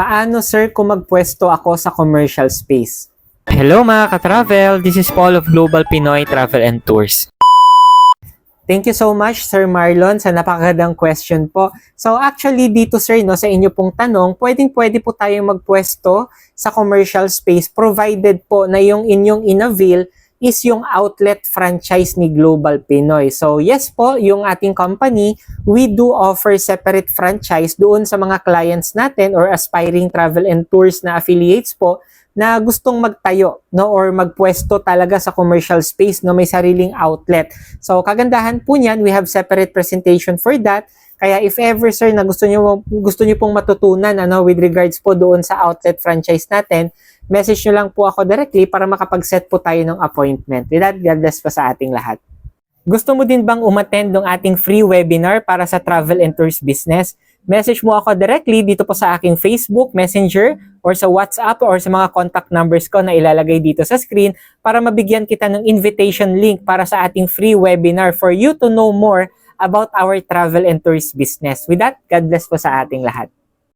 Paano sir kung magpwesto ako sa commercial space? Hello mga ka-travel, this is Paul of Global Pinoy Travel and Tours. Thank you so much Sir Marlon sa napakagandang question po. So actually dito sir, no, sa inyo pong tanong, pwede po tayong magpwesto sa commercial space provided po na yung inyong inavail is yung outlet franchise ni Global Pinoy. So yes po, yung ating company, we do offer separate franchise doon sa mga clients natin or aspiring travel and tours na affiliates po na gustong magtayo, no, or magpwesto talaga sa commercial space, no, may sariling outlet. So kagandahan po niyan, we have separate presentation for that. Kaya if ever sir na gusto niyo pong matutunan with regards po doon sa outlet franchise natin, message nyo lang po ako directly para makapag-set po tayo ng appointment. With that, God bless pa sa ating lahat. Gusto mo din bang umattend ng ating free webinar para sa travel and tours business? Message mo ako directly dito po sa aking Facebook, Messenger, or sa WhatsApp, or sa mga contact numbers ko na ilalagay dito sa screen para mabigyan kita ng invitation link para sa ating free webinar for you to know more about our travel and tours business. With that, God bless po sa ating lahat.